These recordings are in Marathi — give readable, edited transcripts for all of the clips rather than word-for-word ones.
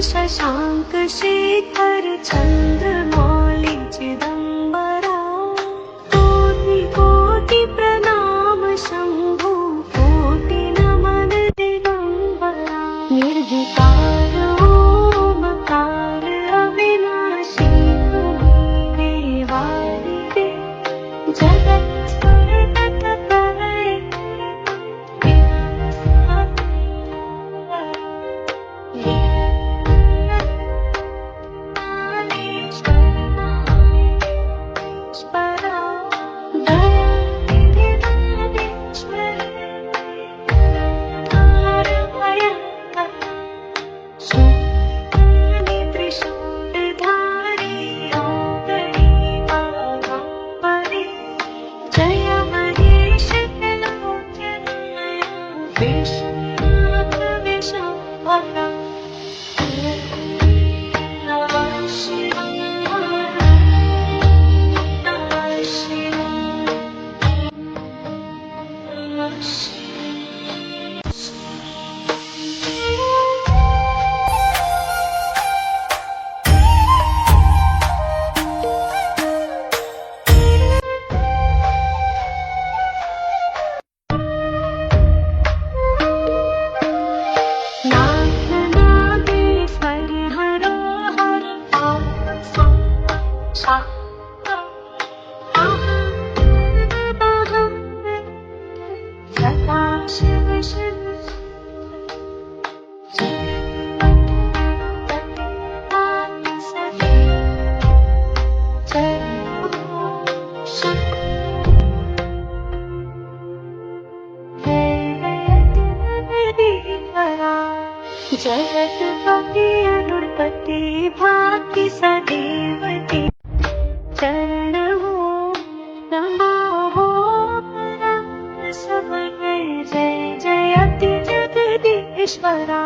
शशांक शेखर चंद्रमौली चिदंबरा कोटि कोटि प्रणाम शंभु कोटि नमन दिगंबरा निर्विकार ओमकार अविनाशी देवादिते जगत जगतपति अरुणपति भाग्य सदेवती चरणो नमो जय जयति जगदीश्वरा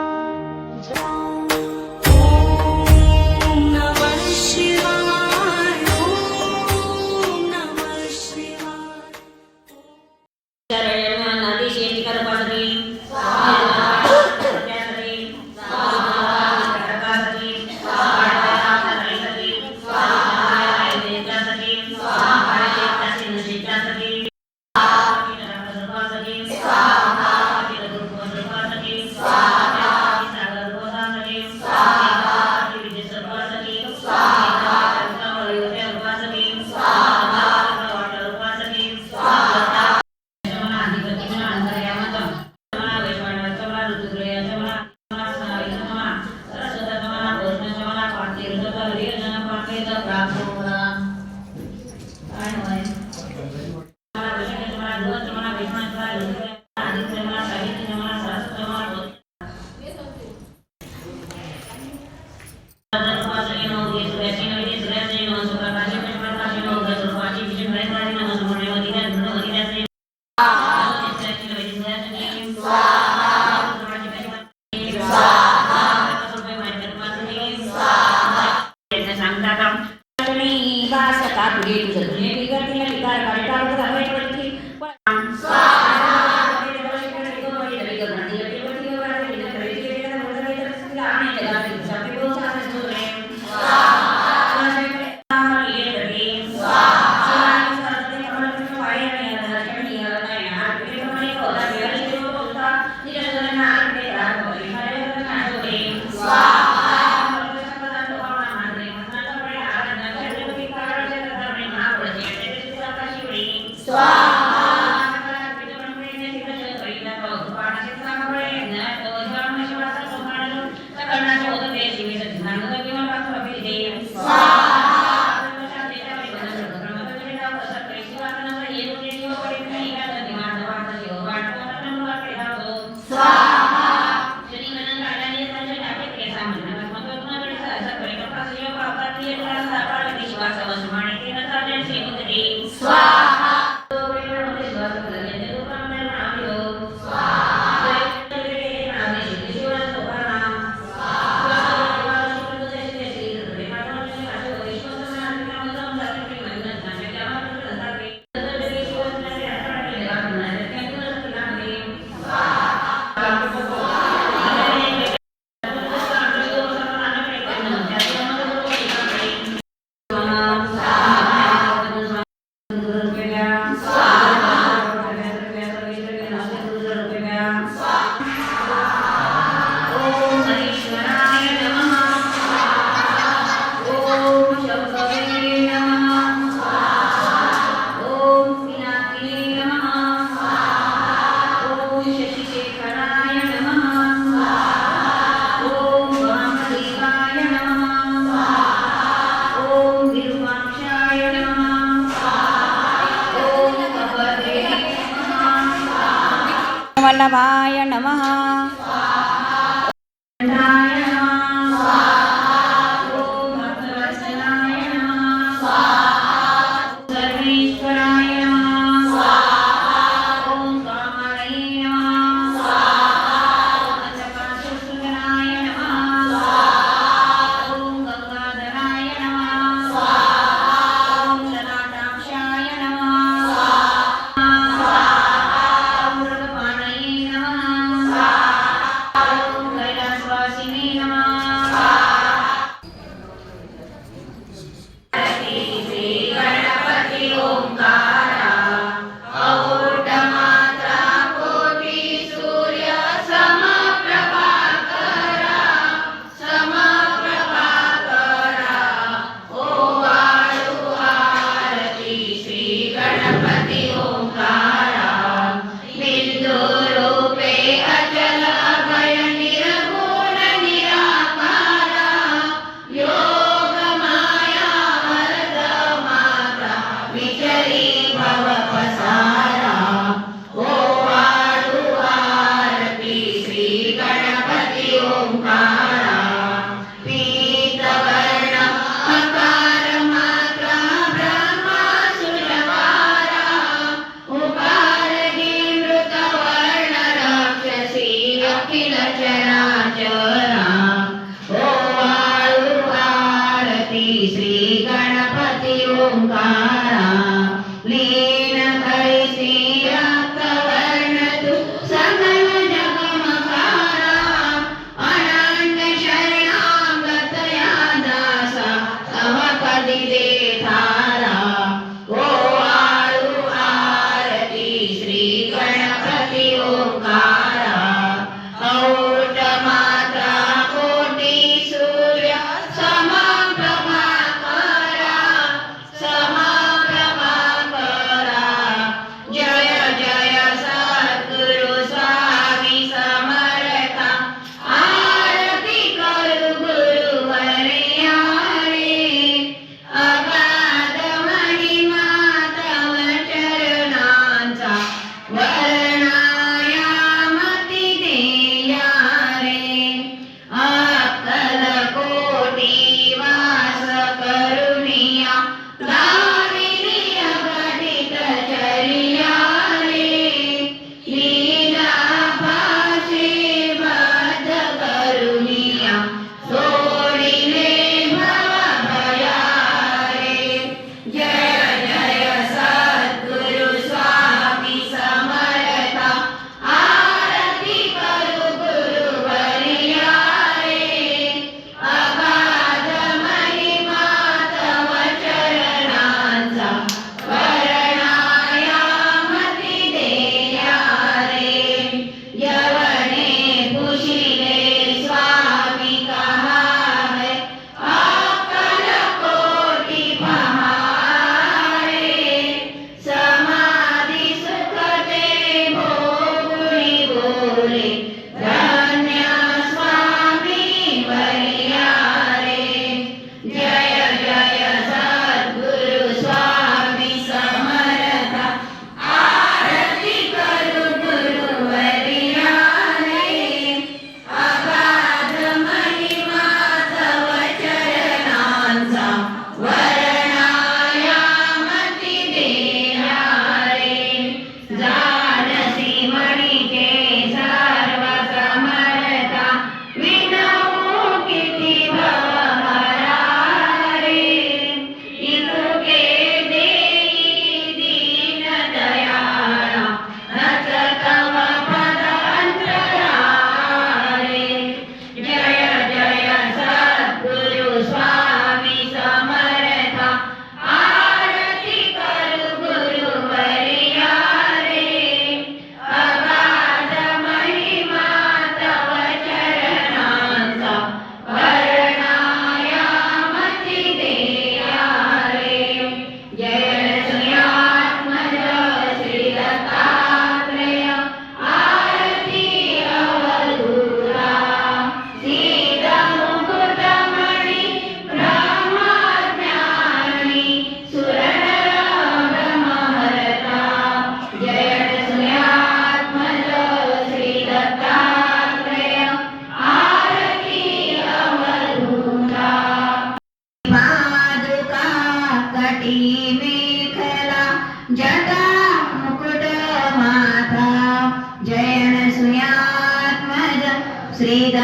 वल्लभाय नमः। चंद्राय नमः। ओम भक्तवत्सलाय नमः। सर्वेश्वराय नमः। ओम कामाय नमः। ओम अंधकासुरसुंदराय नमः। ओम गंगाधराय नमः। ओम ललाटाक्षाय नमः। ओम मृगपाणये नमः। ओम कैलासवासिने नमः। श्री गणपति ओंकारा अवोढमात्रा कोटि सूर्य समप्रभाकरा समप्रभाकरा ओवाळु आरती श्री गणपति ओंकारा बिंदु रूपे अचल अभय निर्गुण निराकारा योग माया वरद माता विचरी भव पसारा ओवाळु आरती श्री गणपति ओंकारा पीतवर्ण अकार मात्रा ब्रह्मा सुरकारा उकार मृत वर्ण राक्षसी अखिल चराचरा ओवाळु आरती श्री गणपति ओंकारा लीन कैसी रक्तवर्ण तु सकल जगमकारा अनन्य शरणागत या दासा तव कदी देठारा ओवाळु आरती श्री गणपति ओंकारा औढमात्रा कोटि सूर्य समप्रभाकरा समप्रभाकरा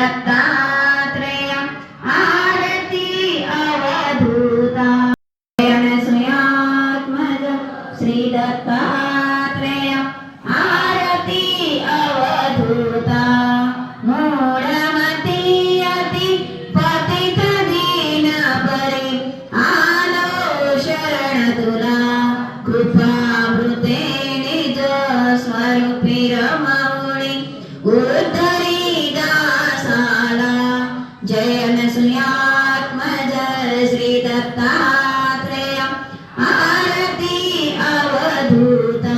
दत्तात्रेय आरती अवधूता अनसूयात्मज श्री दत्तात्रेय आरती अवधूता मूढमती अति पतित दीन परी आलो शरण तुला कृपामृते निज स्वरूपी रमावणी उद्धरी दासाला जय अनसूयात्मज श्री दत्तात्रेय आरती अवधूता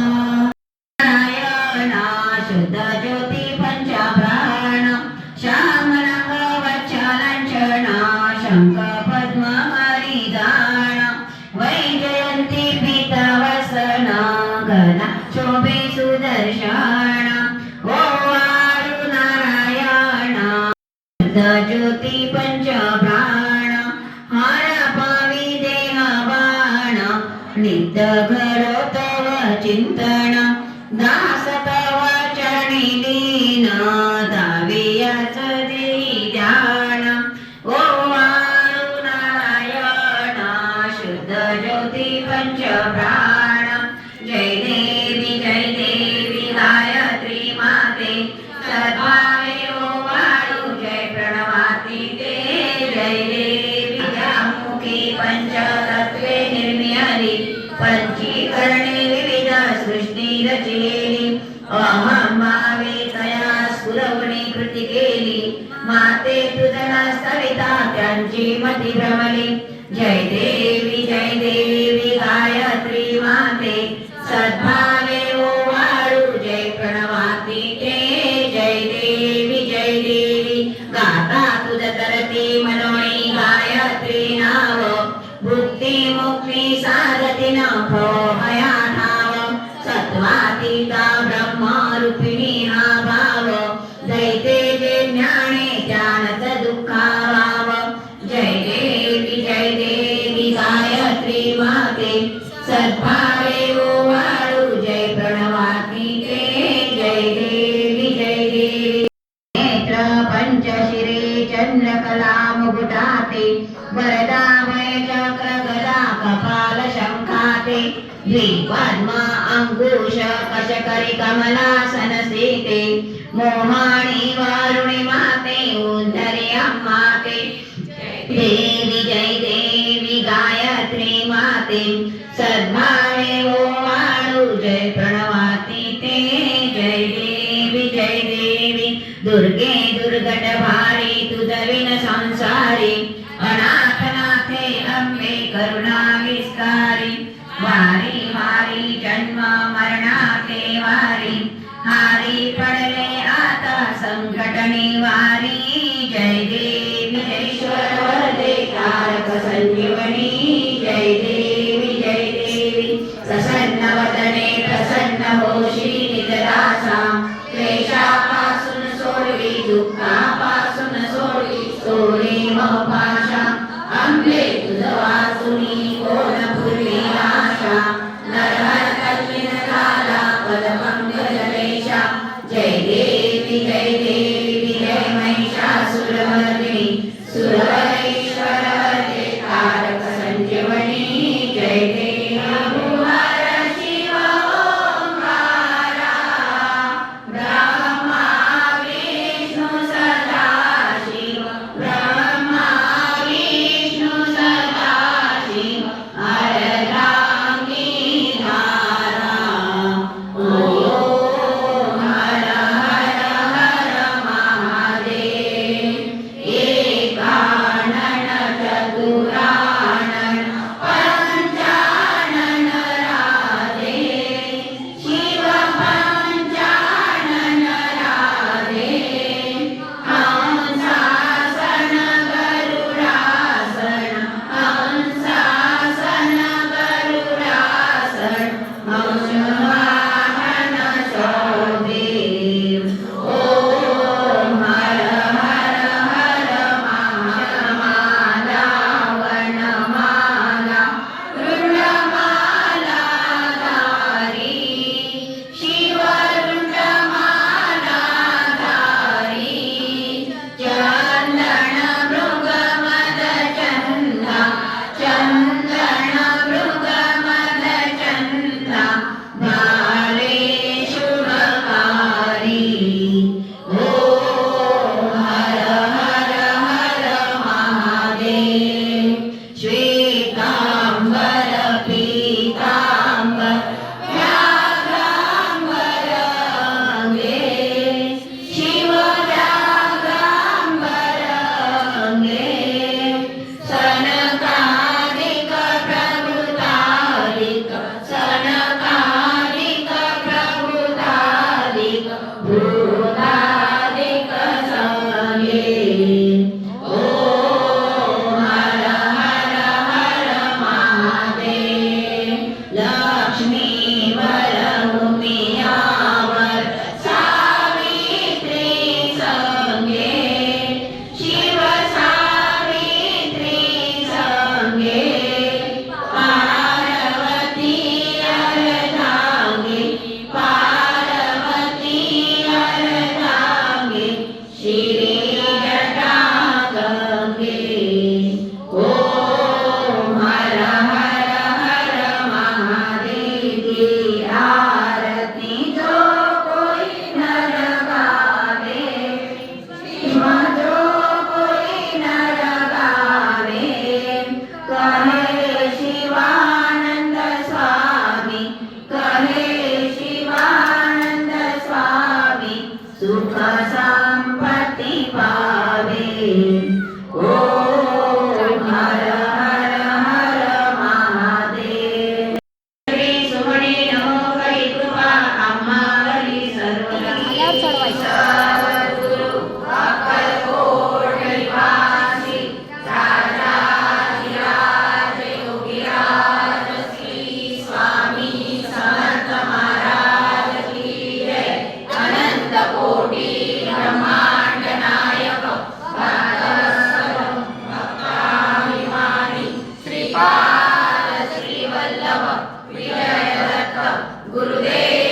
नारायणा शुद्ध ज्योती पंचप्राण श्यामरंग वच्छलांछना शंख पद्म मरिदान वैजयंती पीतवसना गदा शोभे सुदर्शन ओवाळू नारायणा शुद्ध ज्योती पंचप्राण हार पावी देह बाण नित्य घडो तव चिंतन दास तव चरणी दीन दावियाच देई ध्यान ओवाळू नारायणा शुद्ध ज्योती पंचप्राण जय देवी गायत्री माते सद्भावे ओवाळू जय प्रणवाती ते जय देवी मुखी पंचतत्वे निर्मियली पंचीकरणे विविध सृष्टी रचिलेली अहं भावे तया स्फुरवणी कृती केली माते तुझला सविता त्यांची मती भ्रमली जय देवी गायत्री माते सद्भावे ओवाळू जय प्रणवाती ते जय देवी गाता तुझ तरती मनोणी गायत्री नाव भुक्ती मुक्ती साधती न भया ठाव सत्वातीता ब्रह्मरूपिणी हा भाव दैते जे ज्ञाने ज्ञानच दुःखाभाव जय देवी गायत्री माते सद्भावे ओवाळू जय प्रणवाती ते जय देवी नेत्र पंचशिरे चंद्रकला मुकुटाते वरदामय चक्र गदा कपाल शंखाते द्विपद्म अंकुश कशकरी कमलासन सीते मोहाणी वारुणी माते उद्धरी अम्माते जय देवी गायत्री माते सद्भावे ओवाळू जय प्रणवाती ते जय देवी दुर्गे दुर्गट भारी तुझविन संसारी अनाथनाथे अंबे करुणा विस्तारी वारी वारी जन्म मरणाचे वारी हारी पडले आता संकट निवारी जय देवी वरदे कारक संजीवनी जय देवी प्रसन्न वदने प्रसन्न होशी निजदासा क्लेशापासून सोडवी दुःखापासून सोडी मोहपाशा अंबे तुझ वासुनी कोण पूर्वी आशा नरहर कठीण झाला पदमंगलेशा जय देवी जय महिषासुरमर्दिनी सुरवरेश्वरवरदे कारक संजीवनी जय देवी हर शिव ओंकार गुरुदेव